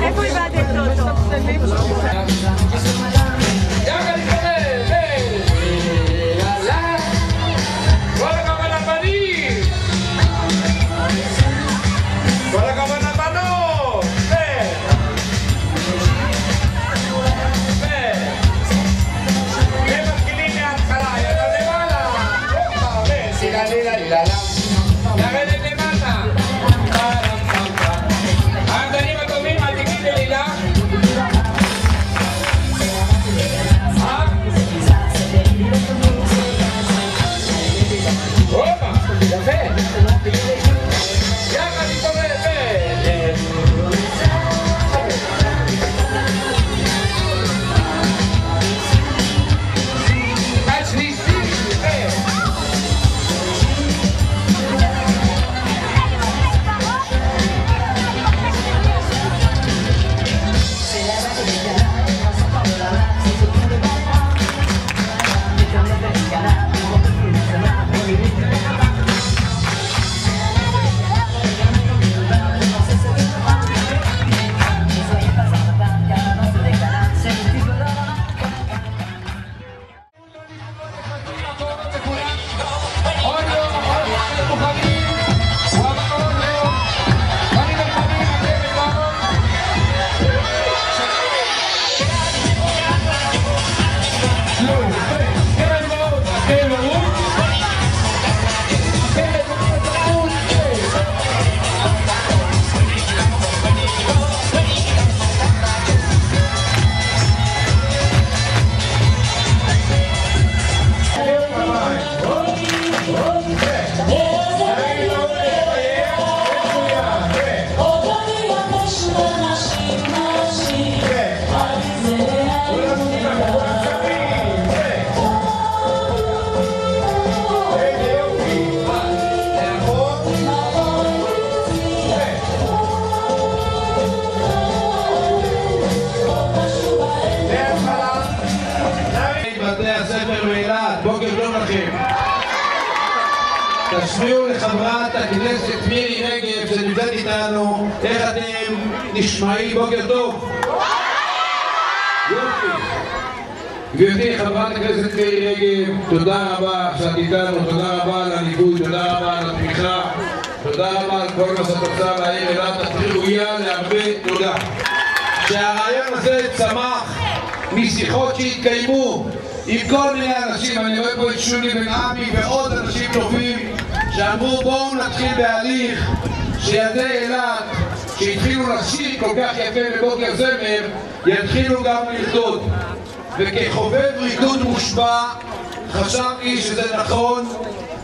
איפה איבדת אותו? בוקר טוב לכם. תשמיעו לחברת הכנסת מירי רגב שנמצאת איתנו, איך אתם נשמעים? בוקר טוב. יופי. גברתי חברת הכנסת מירי רגב, תודה רבה שאת איתנו, תודה רבה על הליווי, תודה רבה על התמיכה, תודה רבה על כל מה שאת עושה לעיר אילת, את ראויה להרבה תודה. שהרעיון הזה צמח משיחות שהתקיימו עם כל מיני אנשים, אני רואה פה את שולי בן עמי ועוד אנשים טובים שאמרו בואו נתחיל בהליך שידי אילת שהתחילו לשיר כל כך יפה בבוקר זמר יתחילו גם לרקוד, וכחובב ריקוד מושבע חשבתי שזה נכון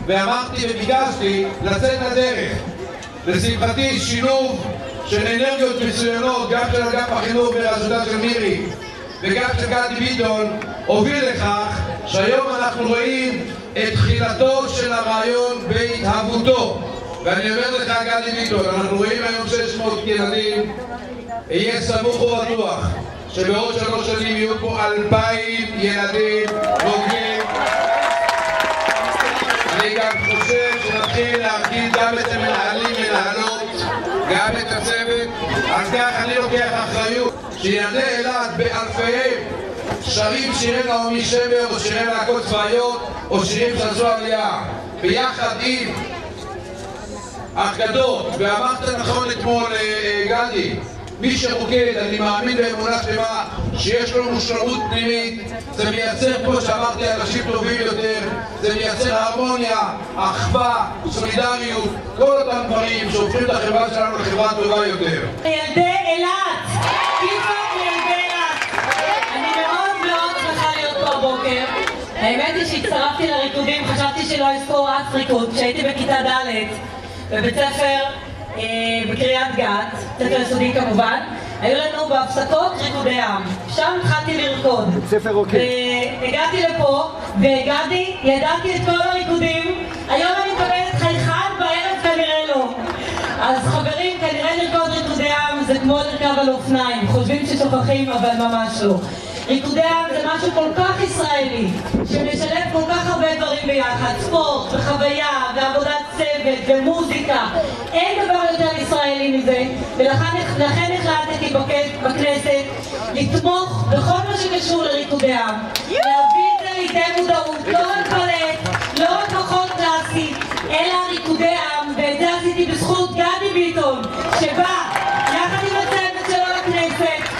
ואמרתי וביקשתי לצאת לדרך. לשמחתי שילוב של אנרגיות מצוינות גם של אגף החינוך בראשותה של מירי וגם של גדי ביטון הוביל לכך שהיום אנחנו רואים את תחילתו של הרעיון בהתהוותו. ואני אומר לך גדי ביטון, אנחנו רואים היום 600 ילדים, יהיה סמוך ובטוח שבעוד 3 שנים יהיו פה 2,000 ילדים בוגרים. אני גם חושב שנתחיל להרגיל גם את המנהלים מנהלות, גם את הצוות. אז כך אני לוקח אחריות שילדי אילת באלפיהם שרים שירי נעמי שמר או שירי להקות צבאיות או שירים שעשו עלייה ביחד עם הקדות. ואמרת נכון אתמול גדי, מי שרוקד, אני מאמין באמונה שלמה שיש לו מושלמות פנימית, זה מייצר פה שאמרתי אנשים טובים יותר, זה מייצר הרמוניה, אחווה, סולידריות, כל אותם דברים שהופכים את החברה שלנו לחברה טובה יותר. ילדי אילת, כיפת ילדי אילת, אני מאוד מאוד שמחה להיות פה הבוקר. האמת היא שהצטרפתי לריקודים, חשבתי שלא אזכור אף ריקוד כשהייתי בכיתה ד' בבית ספר בקריית גת, ספר יסודי כמובן. היו לנו בהפסקות ריקודי עם, שם התחלתי לרקוד. ספר רוקד. והגעתי לפה והגעתי, ידעתי את כל הריקודים. היום אני מקבלת חייכן, בערב כנראה לא. אז חברים, כנראה לרקוד ריקודי עם זה כמו לרכב על אופניים, חושבים ששוכחים אבל ממש לא. ריקודי עם זה משהו כל כך ישראלי, שמשלב כל כך הרבה דברים ביחד, ספורט וחוויה ועבודת צוות ומוזיקה. אין דבר יותר ישראלי מזה, ולכן החלטתי בכנסת לתמוך בכל מה שקשור לריקודי עם, להביא את זה לידי מודעות, לא רק בלט, לא רק מכון קלאסי, אלא ריקודי עם, ואת זה עשיתי בזכות גדי ביטון, שבא יחד עם הצוות שלו לכנסת,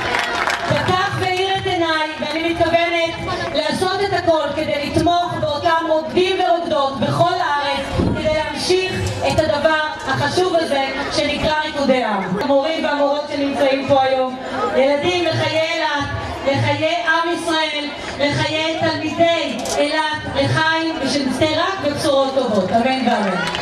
פתח והאיר את עיניי, ואני מתכוונת לעשות את הכל כדי לתמוך באותם רוקדים ורוקדות בכל הארץ, כדי להמשיך את הדבר החשוב הזה שנקרא ריקודי עם. המורים והמורות שנמצאים פה היום, ילדים לחיי אילת, לחיי עם ישראל, לחיי תלמידי אילת, לחיים, ושנזכה רק בבשורות טובות. אמן ואמן.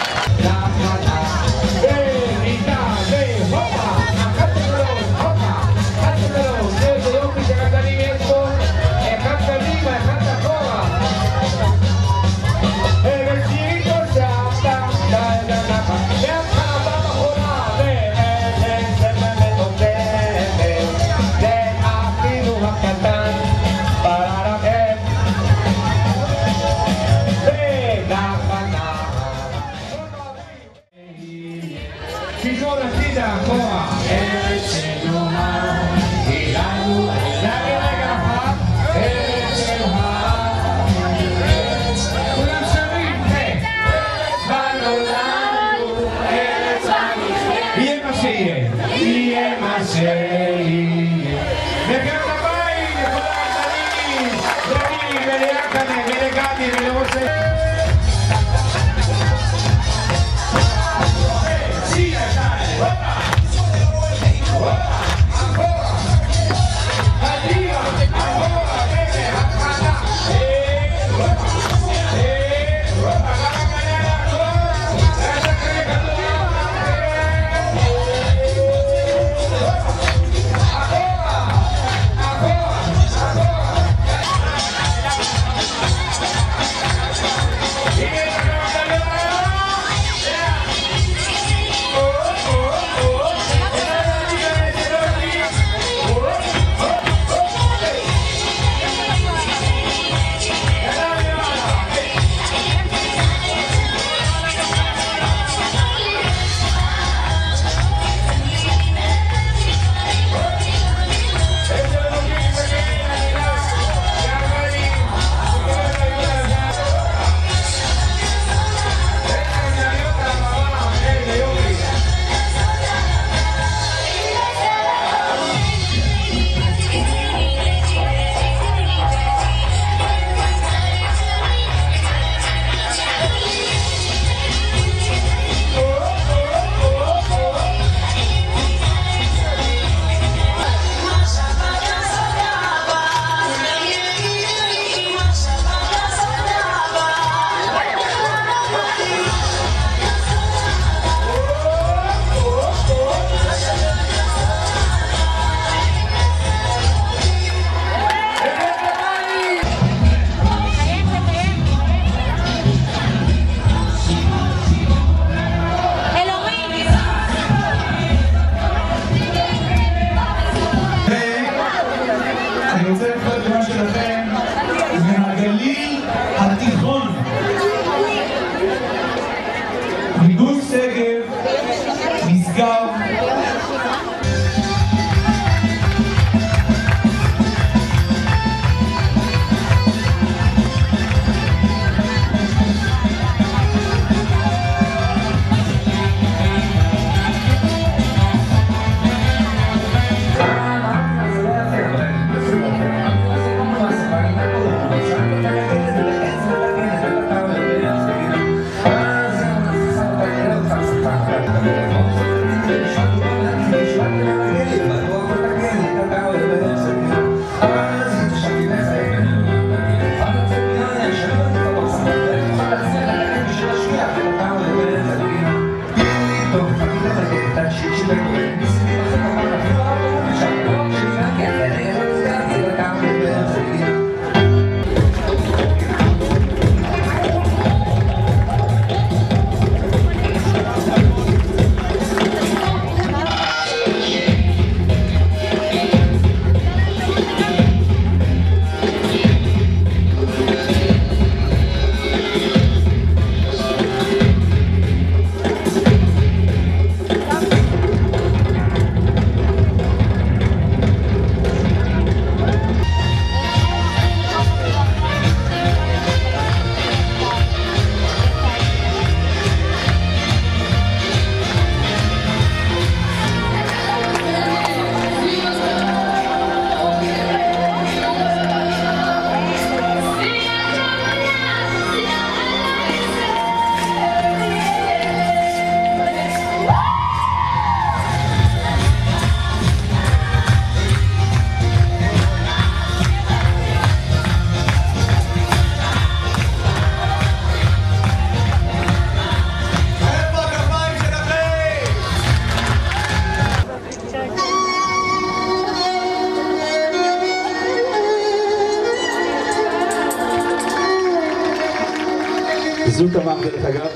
זאת המעברת אגב,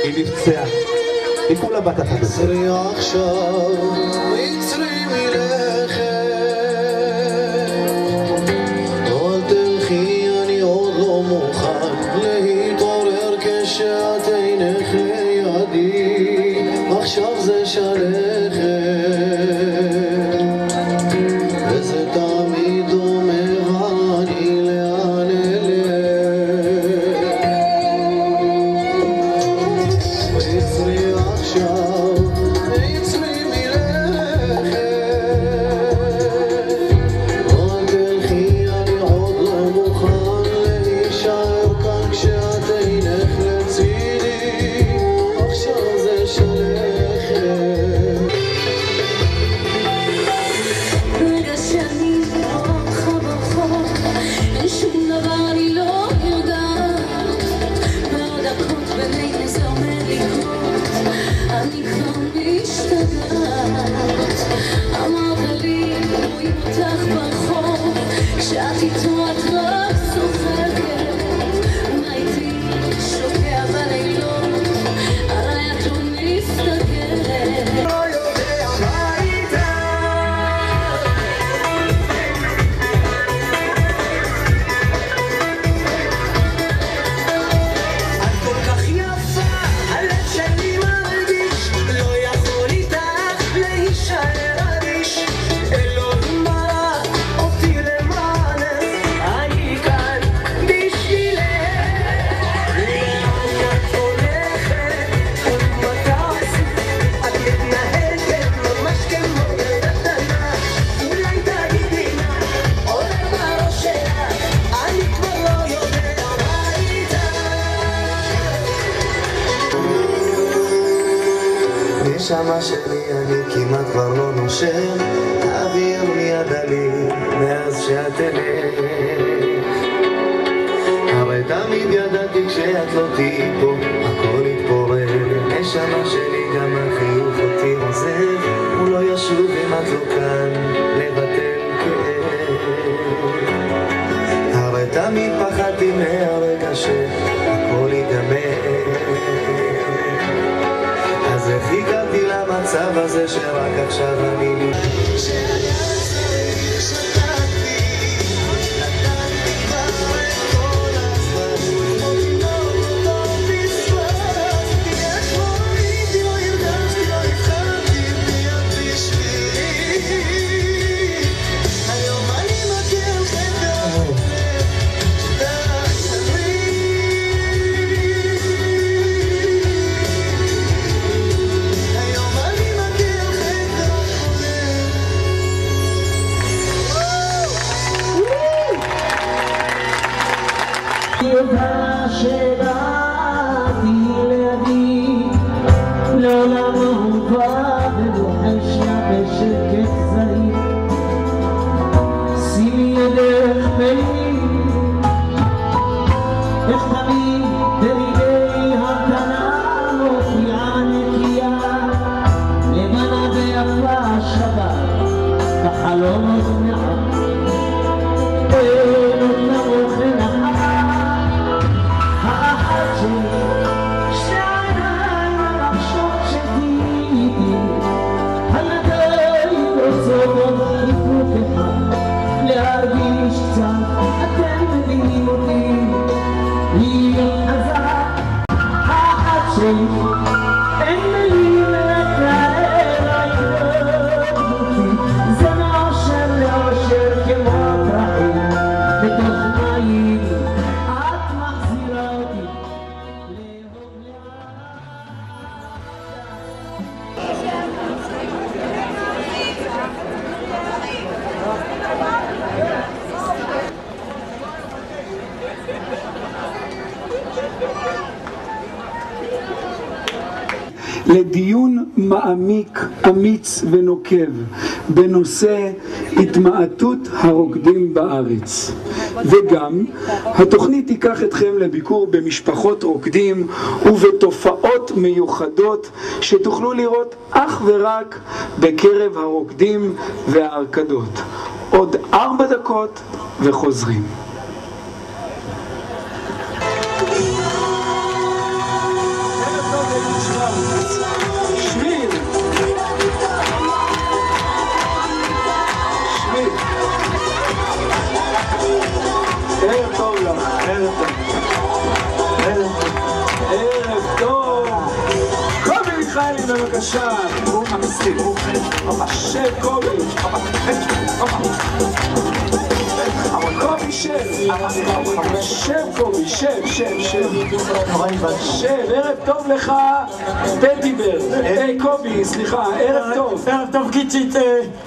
היא נפצעה, היא כולה בת אחת. יצרי עכשיו, יצרי מלכת, אל תלכי, אני עוד לא מוכן להתעורר כשאת עינך לידי, עכשיו זה שלכת, וזה תמיד אומר אני לאן אלך. יצרי עכשיו, יצרי מלכת, אל תלכי, אני עוד לא מוכן להישאר כאן כשאת עינך לצידי, עכשיו זה שלכת. רגע שאני רואה אותך ברחוב, אין שום דבר אני לא יודעת, ועוד דקות בינינו זה עומד לקרות, אני כבר משתגעת. אמרת לי רואים אותך ברחוב, כשאת איתו את רק צוחקת, מה איתי שוקע בלילות, עליי את לא מסתכלת. לא יודע מה איתה, את כל כך יפה, הלב שלי מרגיש, לא יכול איתך להישאר אדיש. אלוהים ברא אותי למענך, אני כאן בשבילך. לאן את הולכת ומה תעשי? את מתנהגת ממש כמו ילדה קטנה, אולי תגידי מה עולה בראש שלך, אני כבר לא יודע מה איתה. נשמה שלי, אני כמעט כבר לא נושם, האוויר מיד עלי מאז שאת אלך. הרי תמיד ידעתי כשאת לא תהיי פה הכל יתפורר. נשמה שלי, גם החיוך אותי עוזב, הוא לא ישוב אם את לא כאן לבטל כאב. הרי תמיד פחדתי מהרגע שהכל ייגמר, אז איך הגעתי למצב הזה שרק עכשיו אני לי שהיה צריך שתקתי, נתתי כבר את כל הזמן, לא פספסתי, איך לא ראיתי, לא הרגשתי, לא הבחנתי מי את בשבילי. היום אני מגיע לכם ואומר שתחזרי, היום אני מגיע לכם ואומר. יודע שבאתי לידי, לעולם אהובה ובוחשה בשקט זהיר, שימי ידך בי, איך תמיד ברגעי המתנה מופיעה נקייה, לבנה ויפה שבת בחלומות מעט, אין עוד נמוך לנחת, האחת שלי, שתי העיניים המחשות שתהיתי, הידיים רוצות עוד חיבוק אחד, להרגיש קצת, אתם מבינים אותי, להיות חזק, האחת שלי, אין מילים לתאר, ההתרגשות, זה מאושר לאושר כמו פרחים, בתוך מים, את מחזירה אותי לאהוב לאט. לדיון מעמיק, אמיץ ונוקב בנושא התמעטות הרוקדים בארץ. וגם התוכנית תיקח אתכם לביקור במשפחות רוקדים ובתופעות מיוחדות שתוכלו לראות אך ורק בקרב הרוקדים והארקדות. עוד 4 דקות וחוזרים. בבקשה. שב קובי. קובי שב. שב קובי, שב. שב, ערב טוב לך, פטיבר. קובי, סליחה, ערב טוב. ערב טוב קיצ'ית,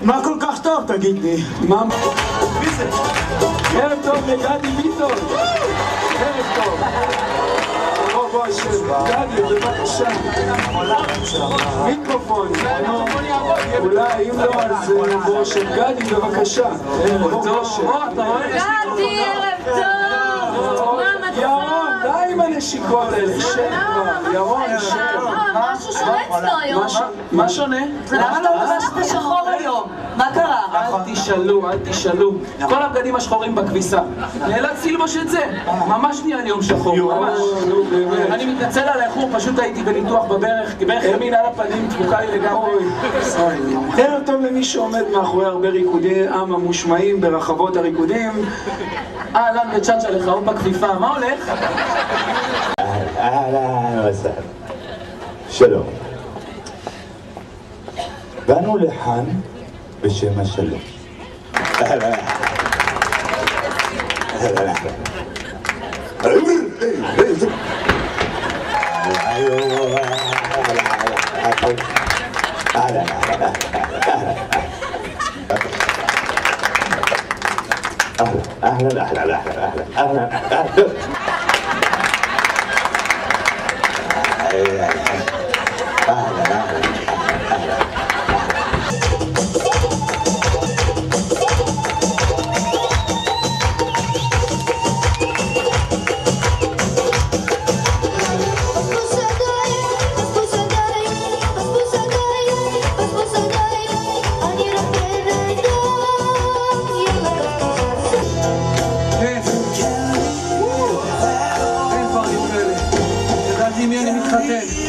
מה כל כך טוב תגיד לי? מה? ערב טוב לגדי ביטון. ערב טוב. בוא שב. גדי, בבקשה. מיקרופון. אולי אם לא אז בוא שב. גדי, בבקשה. בוא שב. גדי, ערב טוב! מה המצב? ירון, די עם הנשיקות האלה. שב כבר. ירון, שב. משהו שונה אצלו היום. מה שונה? למה לא לבשת שחור היום? מה קרה? אל תשאלו. כל הבגדים השחורים בכביסה. נאלצתי ללבוש את זה. ממש נהיה לי יום שחור, ממש. אני מתנצל על האיחור, פשוט הייתי בניתוח בברך, ברך ימין על הפנים, תפוקה לי לגמרי. ערב טוב למי שעומד מאחורי הרבה ריקודי עם המושמעים ברחבות הריקודים. אהלן וצ'אצ'ה לך, עוד בכפיפה, מה הולך? אהלן וסהלן. שלום. באנו לכאן בשם השלום. אהלן. עם מי אני מתחתן?